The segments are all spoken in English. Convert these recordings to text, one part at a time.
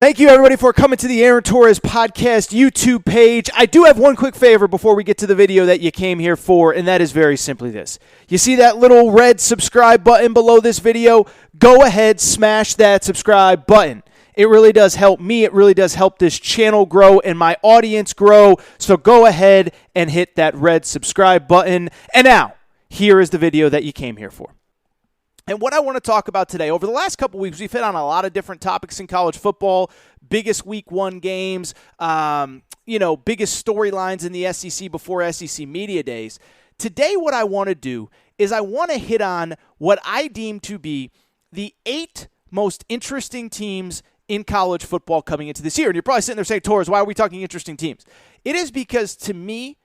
Thank you, everybody, for coming to the Aaron Torres Podcast YouTube page. I do have one quick favor before we get to the video that you came here for, and that is very simply this. You see that little red subscribe button below this video? Go ahead, smash that subscribe button. It really does help me. It really does help this channel grow and my audience grow. So go ahead and hit that red subscribe button. And now, here is the video that you came here for. And what I want to talk about today, over the last couple weeks, we've hit on a lot of different topics in college football, biggest week one games, biggest storylines in the SEC before SEC Media Days. Today, what I want to do is I want to hit on what I deem to be the 8 most interesting teams in college football coming into this year. And you're probably sitting there saying, Torres, why are we talking interesting teams? It is because, to me,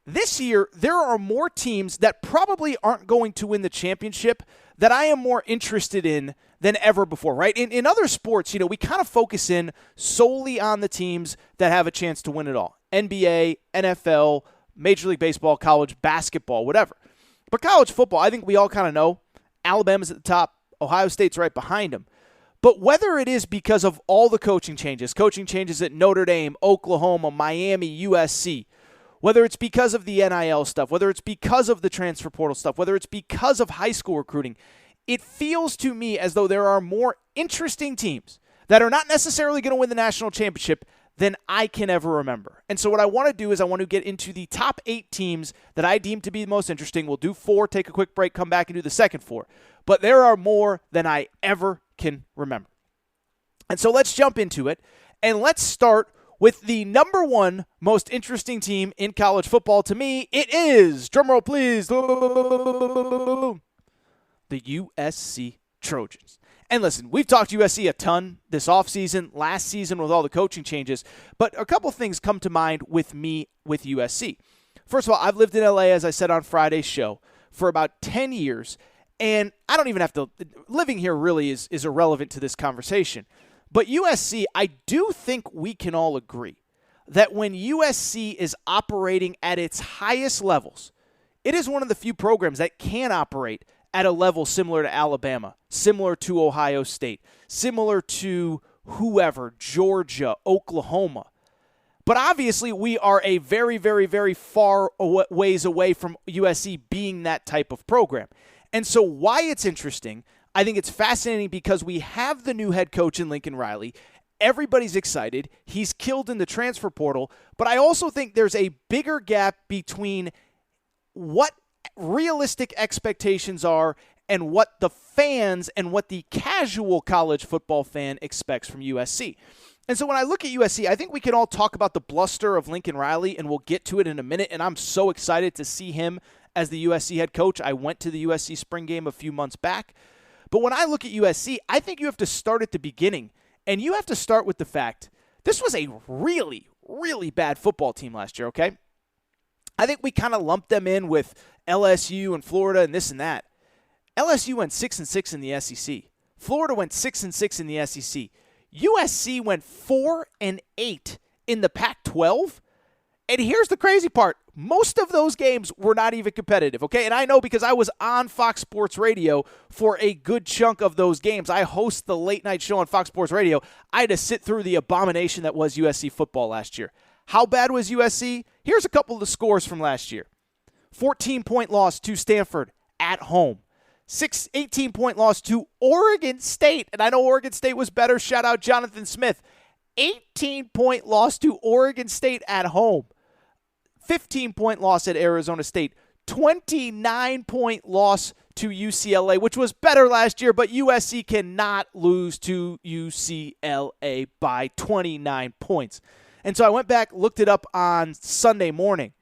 this year, there are more teams that probably aren't going to win the championship that I am more interested in than ever before, right? In other sports, we kind of focus in solely on the teams that have a chance to win it all. NBA, NFL, Major League Baseball, college basketball, whatever. But college football, I think we all kind of know Alabama's at the top, Ohio State's right behind them. But whether it is because of all the coaching changes at Notre Dame, Oklahoma, Miami, USC, whether it's because of the NIL stuff, whether it's because of the transfer portal stuff, whether it's because of high school recruiting, it feels to me as though there are more interesting teams that are not necessarily going to win the national championship than I can ever remember. And so what I want to do is I want to get into the top 8 teams that I deem to be the most interesting. We'll do 4, take a quick break, come back and do the second 4. But there are more than I ever can remember. And so let's jump into it, and let's start with the number 1 most interesting team in college football. To me, it is, drumroll please, the USC Trojans. And listen, we've talked USC a ton this offseason, last season with all the coaching changes, but a couple things come to mind with me with USC. First of all, I've lived in LA, as I said on Friday's show, for about 10 years, and I don't even have to, living here really is irrelevant to this conversation. But USC, I do think we can all agree that when USC is operating at its highest levels, it is one of the few programs that can operate at a level similar to Alabama, similar to Ohio State, similar to whoever, Georgia, Oklahoma. But obviously, we are a very, very, very far ways away from USC being that type of program. And so why it's interesting, I think it's fascinating because we have the new head coach in Lincoln Riley. Everybody's excited. He's killed in the transfer portal. But I also think there's a bigger gap between what realistic expectations are and what the fans and what the casual college football fan expects from USC. And so when I look at USC, I think we can all talk about the bluster of Lincoln Riley, and we'll get to it in a minute. And I'm so excited to see him as the USC head coach. I went to the USC spring game a few months back. But when I look at USC, I think you have to start at the beginning, and you have to start with the fact this was a really, really bad football team last year, okay? I think we kind of lumped them in with LSU and Florida and this and that. LSU went 6-6 in the SEC. Florida went 6-6 in the SEC. USC went 4-8 in the Pac-12. And here's the crazy part. Most of those games were not even competitive, okay? And I know because I was on Fox Sports Radio for a good chunk of those games. I host the late night show on Fox Sports Radio. I had to sit through the abomination that was USC football last year. How bad was USC? Here's a couple of the scores from last year. 14-point loss to Stanford at home. 18-point loss to Oregon State. And I know Oregon State was better. Shout out Jonathan Smith. 18-point loss to Oregon State at home. 15-point loss at Arizona State. 29-point loss to UCLA, which was better last year, but USC cannot lose to UCLA by 29 points. And so I went back, looked it up on Sunday morning.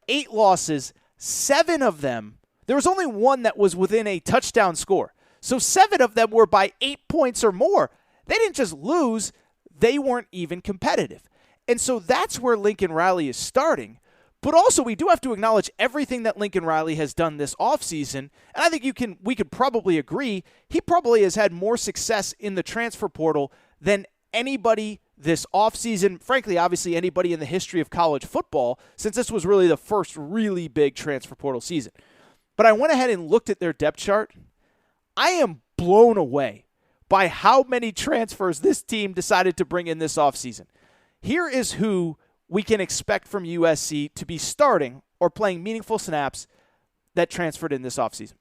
8 losses, 7 of them, there was only 1 that was within a touchdown score. So 7 of them were by 8 points or more. They didn't just lose, they weren't even competitive. And so that's where Lincoln Riley is starting. But also, we do have to acknowledge everything that Lincoln Riley has done this offseason. And I think we could probably agree, he probably has had more success in the transfer portal than anybody this offseason. Frankly, obviously, anybody in the history of college football, since this was really the first really big transfer portal season. But I went ahead and looked at their depth chart. I am blown away by how many transfers this team decided to bring in this offseason. Here is who we can expect from USC to be starting or playing meaningful snaps that transferred in this offseason.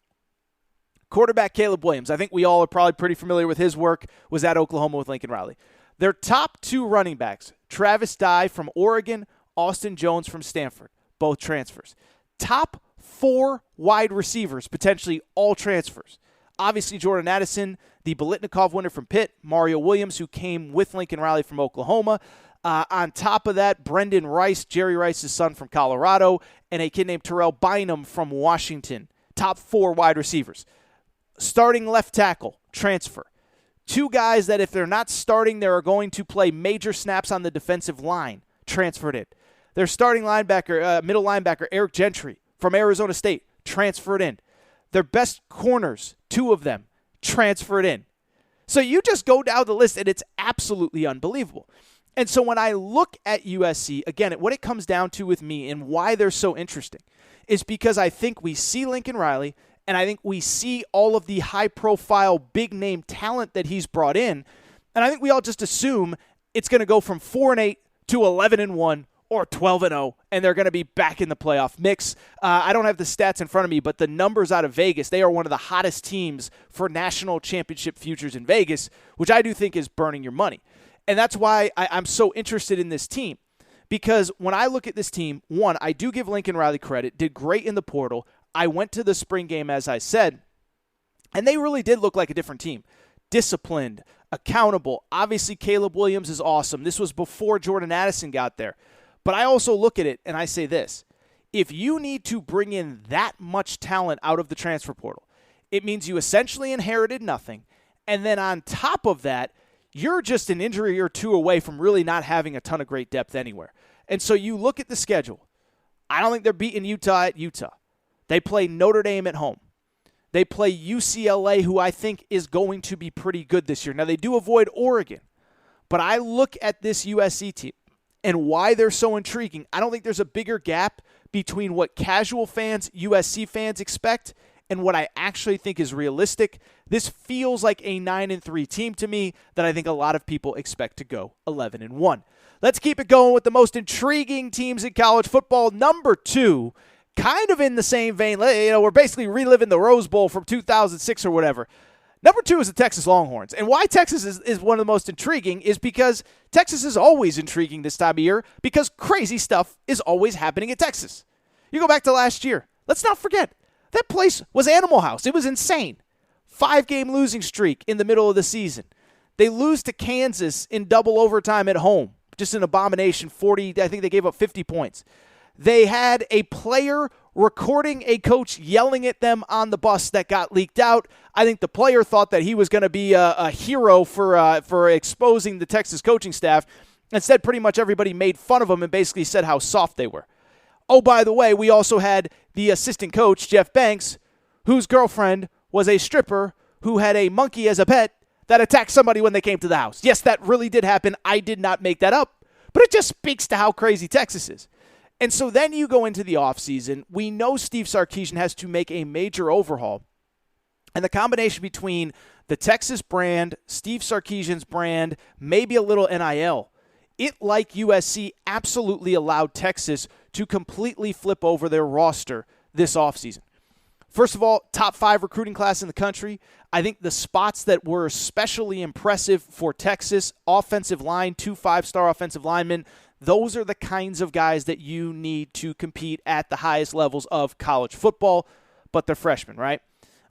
Quarterback Caleb Williams, I think we all are probably pretty familiar with his work, was at Oklahoma with Lincoln Riley. Their top 2 running backs, Travis Dye from Oregon, Austin Jones from Stanford, both transfers. Top 4 wide receivers, potentially all transfers. Obviously, Jordan Addison, the Biletnikoff winner from Pitt, Mario Williams, who came with Lincoln Riley from Oklahoma. On top of that, Brendan Rice, Jerry Rice's son from Colorado, and a kid named Terrell Bynum from Washington. Top 4 wide receivers. Starting left tackle, transfer. 2 guys that if they're not starting, they are going to play major snaps on the defensive line, transferred in. Their starting linebacker, middle linebacker, Eric Gentry from Arizona State, transferred in. Their best corners, 2 of them, transferred in. So you just go down the list, and it's absolutely unbelievable. And so when I look at USC, again, what it comes down to with me and why they're so interesting is because I think we see Lincoln Riley, and I think we see all of the high-profile, big-name talent that he's brought in, and I think we all just assume it's going to go from 4-8 to 11-1 or 12-0, and they're going to be back in the playoff mix. I don't have the stats in front of me, but the numbers out of Vegas, they are one of the hottest teams for national championship futures in Vegas, which I do think is burning your money. And that's why I'm so interested in this team. Because when I look at this team, one, I do give Lincoln Riley credit, did great in the portal. I went to the spring game, as I said, and they really did look like a different team. Disciplined, accountable. Obviously, Caleb Williams is awesome. This was before Jordan Addison got there. But I also look at it and I say this. If you need to bring in that much talent out of the transfer portal, it means you essentially inherited nothing. And then on top of that, you're just an injury or 2 away from really not having a ton of great depth anywhere. And so you look at the schedule. I don't think they're beating Utah at Utah. They play Notre Dame at home. They play UCLA, who I think is going to be pretty good this year. Now, they do avoid Oregon. But I look at this USC team and why they're so intriguing. I don't think there's a bigger gap between what casual fans, USC fans expect, and what I actually think is realistic. This feels like a 9-3 team to me that I think a lot of people expect to go 11-1. Let's keep it going with the most intriguing teams in college football. Number 2, kind of in the same vein. We're basically reliving the Rose Bowl from 2006 or whatever. Number 2 is the Texas Longhorns. And why Texas is one of the most intriguing is because Texas is always intriguing this time of year because crazy stuff is always happening at Texas. You go back to last year. Let's not forget. That place was Animal House. It was insane. 5-game losing streak in the middle of the season. They lose to Kansas in double overtime at home. Just an abomination. I think they gave up 50 points. They had a player recording a coach yelling at them on the bus that got leaked out. I think the player thought that he was going to be a hero for exposing the Texas coaching staff. Instead, pretty much everybody made fun of him and basically said how soft they were. Oh, by the way, we also had the assistant coach, Jeff Banks, whose girlfriend was a stripper who had a monkey as a pet that attacked somebody when they came to the house. Yes, that really did happen. I did not make that up. But it just speaks to how crazy Texas is. And so then you go into the offseason. We know Steve Sarkisian has to make a major overhaul. And the combination between the Texas brand, Steve Sarkisian's brand, maybe a little NIL, it, like USC, absolutely allowed Texas to completely flip over their roster this offseason. First of all, top 5 recruiting class in the country. I think the spots that were especially impressive for Texas, offensive line, 2 5-star offensive linemen, those are the kinds of guys that you need to compete at the highest levels of college football, but they're freshmen, right?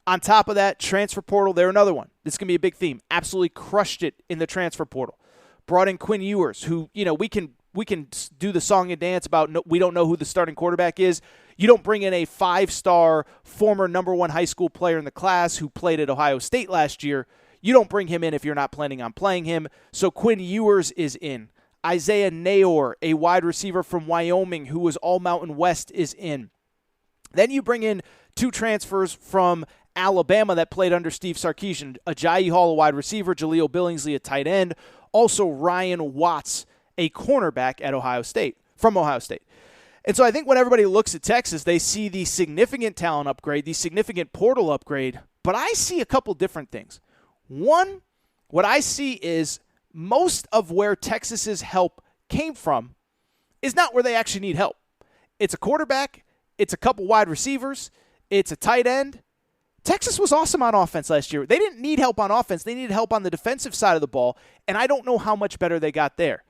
On top of that, transfer portal, they're another one. This is going to be a big theme. Absolutely crushed it in the transfer portal. Brought in Quinn Ewers, who, we can do the song and dance about we don't know who the starting quarterback is. You don't bring in a 5-star former number 1 high school player in the class who played at Ohio State last year. You don't bring him in if you're not planning on playing him. So Quinn Ewers is in. Isaiah Nayor, a wide receiver from Wyoming who was all Mountain West, is in. Then you bring in 2 transfers from Alabama that played under Steve Sarkisian. Ajayi Hall, a wide receiver. Jaleel Billingsley, a tight end. Also Ryan Watts, a cornerback at Ohio State, from Ohio State. And so I think when everybody looks at Texas, they see the significant talent upgrade, the significant portal upgrade, but I see a couple different things. One, what I see is most of where Texas's help came from is not where they actually need help. It's a quarterback. It's a couple wide receivers. It's a tight end. Texas was awesome on offense last year. They didn't need help on offense. They needed help on the defensive side of the ball, and I don't know how much better they got there.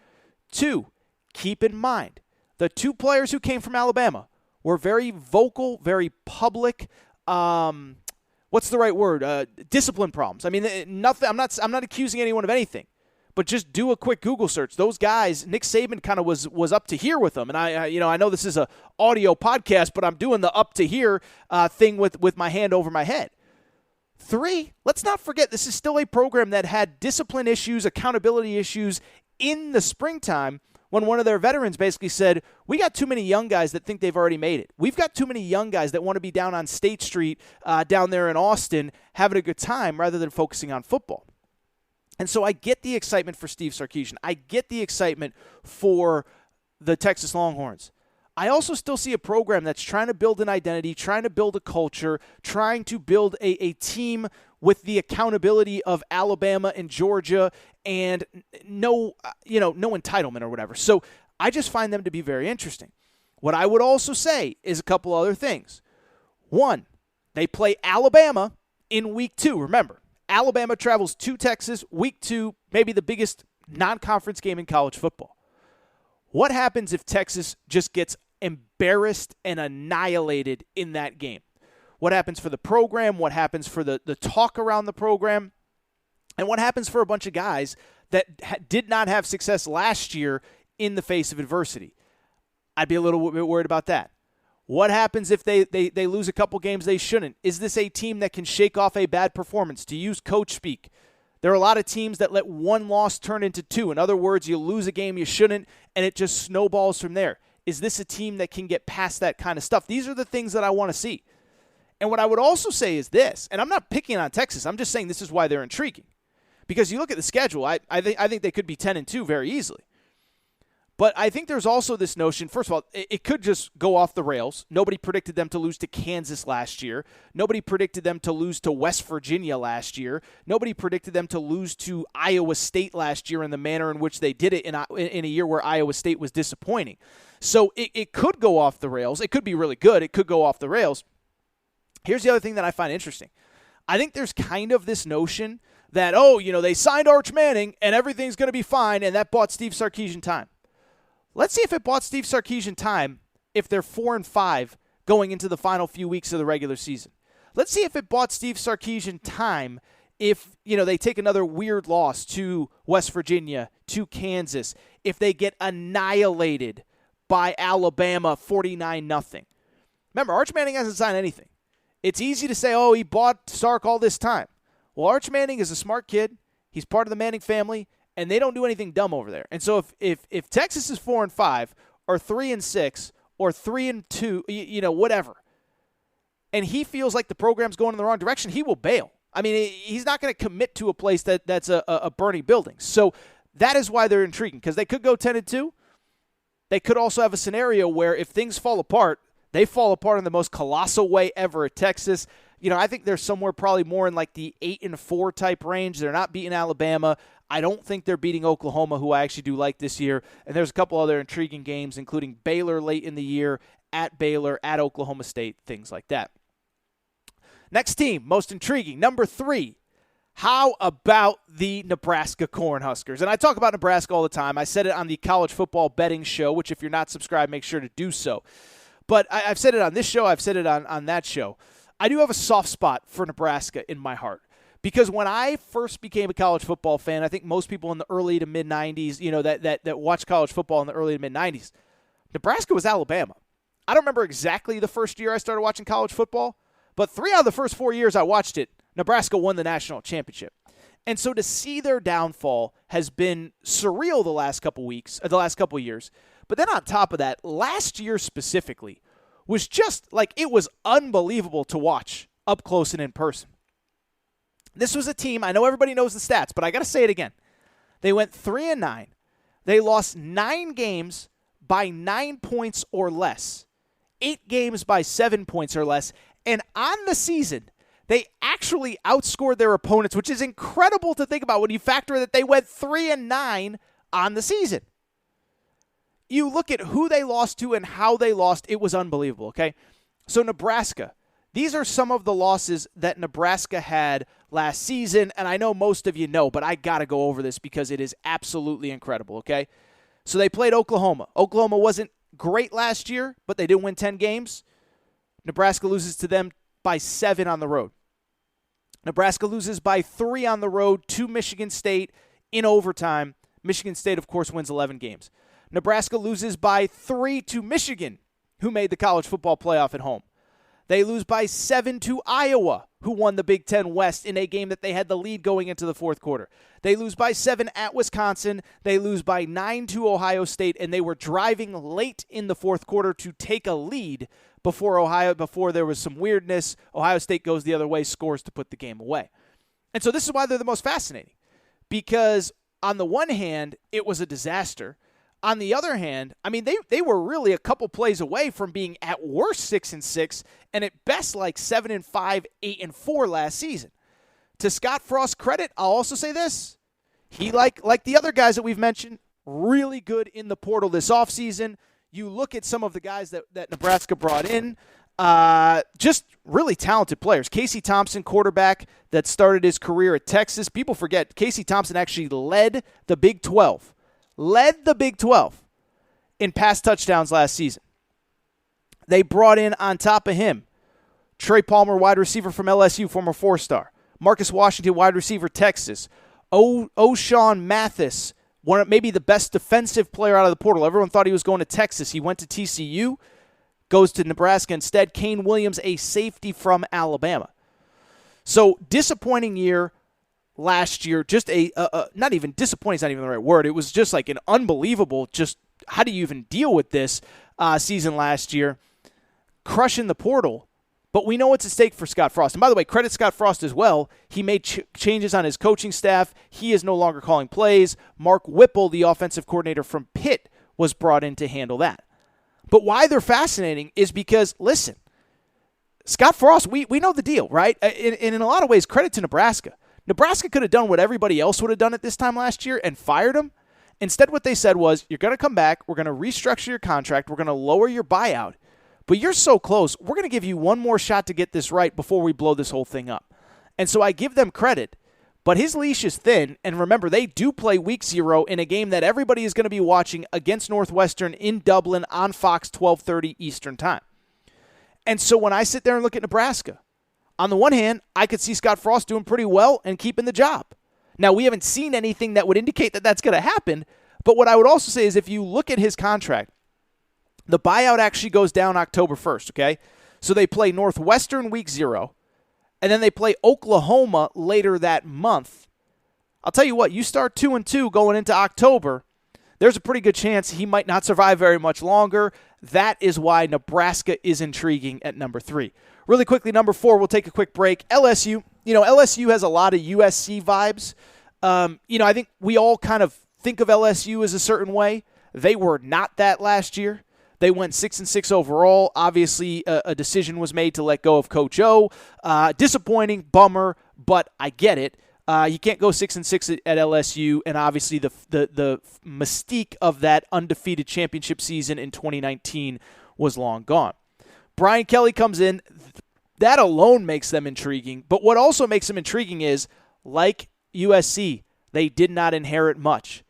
2, keep in mind, the 2 players who came from Alabama were very vocal, very public. What's the right word? Discipline problems. I mean, nothing. I'm not accusing anyone of anything, but just do a quick Google search. Those guys, Nick Saban kind of was up to here with them, and I know this is a audio podcast, but I'm doing the up to here thing with my hand over my head. 3, let's not forget this is still a program that had discipline issues, accountability issues in the springtime when one of their veterans basically said, we got too many young guys that think they've already made it. We've got too many young guys that want to be down on State Street down there in Austin having a good time rather than focusing on football. And so I get the excitement for Steve Sarkisian. I get the excitement for the Texas Longhorns. I also still see a program that's trying to build an identity, trying to build a culture, trying to build a team with the accountability of Alabama and Georgia and no entitlement or whatever. So I just find them to be very interesting. What I would also say is a couple other things. 1, they play Alabama in week 2. Remember, Alabama travels to Texas, week 2, maybe the biggest non-conference game in college football. What happens if Texas just gets embarrassed and annihilated in that game? What happens for the program? What happens for the talk around the program? And what happens for a bunch of guys that did not have success last year in the face of adversity? I'd be a little bit worried about that. What happens if they lose a couple games they shouldn't? Is this a team that can shake off a bad performance? To use coach speak, there are a lot of teams that let one loss turn into 2. In other words, you lose a game you shouldn't, and it just snowballs from there. Is this a team that can get past that kind of stuff? These are the things that I want to see. And what I would also say is this, and I'm not picking on Texas. I'm just saying this is why they're intriguing. Because you look at the schedule, I think they could be 10-2 very easily. But I think there's also this notion, first of all, it could just go off the rails. Nobody predicted them to lose to Kansas last year. Nobody predicted them to lose to West Virginia last year. Nobody predicted them to lose to Iowa State last year in the manner in which they did it in a year where Iowa State was disappointing. So it could go off the rails. It could be really good. It could go off the rails. Here's the other thing that I find interesting. I think there's kind of this notion that, they signed Arch Manning and everything's going to be fine, and that bought Steve Sarkisian time. Let's see if it bought Steve Sarkisian time if they're 4-5 going into the final few weeks of the regular season. Let's see if it bought Steve Sarkisian time if, they take another weird loss to West Virginia, to Kansas, if they get annihilated by Alabama 49-0. Remember, Arch Manning hasn't signed anything. It's easy to say, he bought Sark all this time. Well, Arch Manning is a smart kid. He's part of the Manning family. And they don't do anything dumb over there. And so if Texas is 4-5 or 3-6 or 3-2, whatever, and he feels like the program's going in the wrong direction, he will bail. I mean, he's not going to commit to a place that's a burning building. So that is why they're intriguing, because they could go 10-2. They could also have a scenario where if things fall apart, they fall apart in the most colossal way ever at Texas. I think they're somewhere probably more in like the 8-4 type range. They're not beating Alabama. I don't think they're beating Oklahoma, who I actually do like this year. And there's a couple other intriguing games, including Baylor late in the year, at Baylor, at Oklahoma State, things like that. Next team, most intriguing, number 3. How about the Nebraska Cornhuskers? And I talk about Nebraska all the time. I said it on the college football betting show, which if you're not subscribed, make sure to do so. But I've said it on this show. I've said it on that show. I do have a soft spot for Nebraska in my heart. Because when I first became a college football fan, I think most people in the early to mid-'90s, that watched college football in the early to mid-'90s, Nebraska was Alabama. I don't remember exactly the first year I started watching college football, but 3 out of the first 4 years I watched it, Nebraska won the national championship. And so to see their downfall has been surreal the last couple years. But then on top of that, last year specifically was just like, it was unbelievable to watch up close and in person. This was a team, I know everybody knows the stats, but I got to say it again. They went 3-9. They lost 9 games by 9 points or less. 8 games by 7 points or less. And on the season, They actually outscored their opponents, which is incredible to think about when you factor that they went 3-9 on the season. You look at who they lost to and how they lost, it was unbelievable, okay? So Nebraska, these are some of the losses that Nebraska had last season, and I know most of you know, but I got to go over this because it is absolutely incredible, okay? So they played Oklahoma. Oklahoma wasn't great last year, but they did win 10 games. Nebraska loses to them by 7 on the road. Nebraska loses by 3 on the road to Michigan State in overtime. Michigan State, of course, wins 11 games. Nebraska loses by 3 to Michigan, who made the college football playoff at home. They lose by 7 to Iowa, who won the Big Ten West in a game that they had the lead going into the fourth quarter. They lose by 7 at Wisconsin. They lose by 9 to Ohio State, and they were driving late in the fourth quarter to take a lead before there was some weirdness. Ohio State goes the other way, scores to put the game away. And so this is why they're the most fascinating, because on the one hand, it was a disaster. On the other hand, I mean, they were really a couple plays away from being at worst 6-6 and at best like 7-5, 8-4 last season. To Scott Frost's credit, I'll also say this. He, like the other guys that we've mentioned, really good in the portal this offseason. You look at some of the guys that Nebraska brought in, just really talented players. Casey Thompson, quarterback that started his career at Texas. People forget Casey Thompson actually led the Big 12. Led the Big 12 in pass touchdowns last season. They brought in, on top of him, Trey Palmer, wide receiver from LSU, former 4-star. Marcus Washington, wide receiver, Texas. O'Shawn Mathis, maybe the best defensive player out of the portal. Everyone thought he was going to Texas. He went to TCU, goes to Nebraska instead. Kane Williams, a safety from Alabama. So disappointing year last year. Just not even disappointing is not even the right word. It was just like an unbelievable, just how do you even deal with this season last year? Crushing the portal. But we know what's at stake for Scott Frost. And by the way, credit Scott Frost as well. He made changes on his coaching staff. He is no longer calling plays. Mark Whipple, the offensive coordinator from Pitt, was brought in to handle that. But why they're fascinating is because, listen, Scott Frost, we know the deal, right? And in a lot of ways, credit to Nebraska. Nebraska could have done what everybody else would have done at this time last year and fired him. Instead, what they said was, you're going to come back, we're going to restructure your contract, we're going to lower your buyout, but you're so close, we're going to give you one more shot to get this right before we blow this whole thing up. And so I give them credit, but his leash is thin, and remember, they do play week 0 in a game that everybody is going to be watching against Northwestern in Dublin on Fox, 12:30 Eastern Time. And so when I sit there and look at Nebraska, on the one hand, I could see Scott Frost doing pretty well and keeping the job. Now, we haven't seen anything that would indicate that that's going to happen, but what I would also say is if you look at his contract, the buyout actually goes down October 1st, okay? So they play Northwestern week 0, and then they play Oklahoma later that month. I'll tell you what, you start 2-2 going into October, there's a pretty good chance he might not survive very much longer. That is why Nebraska is intriguing at number 3. Really quickly, number 4, we'll take a quick break. LSU. LSU has a lot of USC vibes. I think we all kind of think of LSU as a certain way. They were not that last year. They went 6-6 overall. Obviously, a decision was made to let go of Coach O. Disappointing, bummer, but I get it. You can't go 6-6 at LSU, and obviously the mystique of that undefeated championship season in 2019 was long gone. Brian Kelly comes in. That alone makes them intriguing. But what also makes them intriguing is, like USC, they did not inherit much.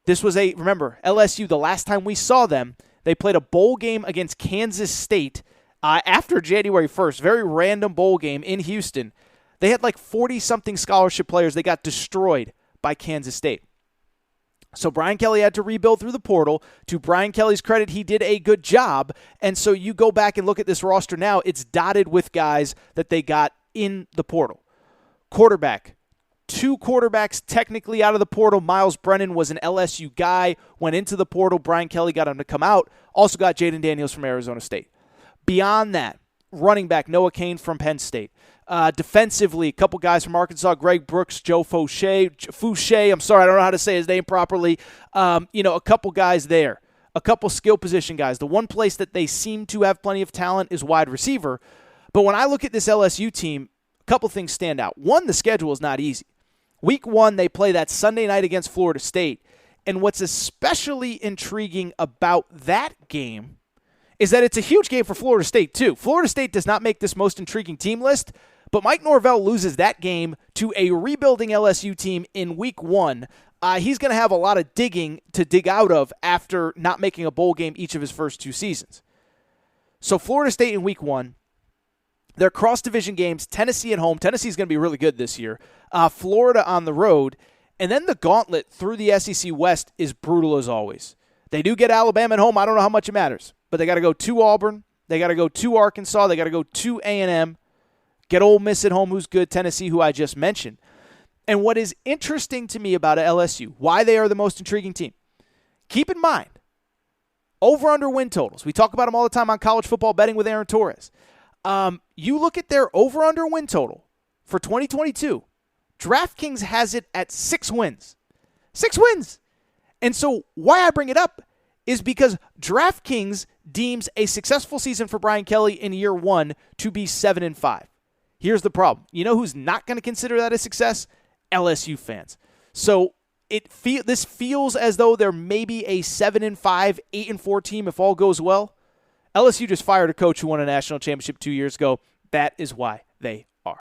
This was remember, LSU, the last time we saw them, they played a bowl game against Kansas State after January 1st. Very random bowl game in Houston. They had like 40-something scholarship players. They got destroyed by Kansas State. So Brian Kelly had to rebuild through the portal. To Brian Kelly's credit, he did a good job. And so you go back and look at this roster now, it's dotted with guys that they got in the portal. Quarterback. 2 quarterbacks technically out of the portal. Miles Brennan was an LSU guy, went into the portal. Brian Kelly got him to come out. Also got Jaden Daniels from Arizona State. Beyond that, running back Noah Cain from Penn State. Defensively, a couple guys from Arkansas, Greg Brooks, Joe Fouché. I'm sorry, I don't know how to say his name properly. A couple guys there. A couple skill position guys. The one place that they seem to have plenty of talent is wide receiver. But when I look at this LSU team, couple things stand out. One, the schedule is not easy. Week 1, they play that Sunday night against Florida State. And what's especially intriguing about that game is that it's a huge game for Florida State, too. Florida State does not make this most intriguing team list, but Mike Norvell loses that game to a rebuilding LSU team in Week 1. He's going to have a lot of digging to dig out of after not making a bowl game each of his first 2 seasons. So Florida State in Week 1, their cross-division games, Tennessee at home. Tennessee's going to be really good this year. Florida on the road. And then the gauntlet through the SEC West is brutal as always. They do get Alabama at home. I don't know how much it matters. But they got to go to Auburn. They got to go to Arkansas. They got to go to A&M. Get Ole Miss at home, who's good. Tennessee, who I just mentioned. And what is interesting to me about LSU, why they are the most intriguing team, keep in mind, over-under win totals. We talk about them all the time on college football betting with Aaron Torres. You look at their over-under win total for 2022. DraftKings has it at 6 wins. 6 wins. And so why I bring it up is because DraftKings deems a successful season for Brian Kelly in year 1 to be 7-5. Here's the problem. You know who's not going to consider that a success? LSU fans. So this feels as though there may be a 7-5, 8-4 team if all goes well. LSU just fired a coach who won a national championship 2 years ago. That is why they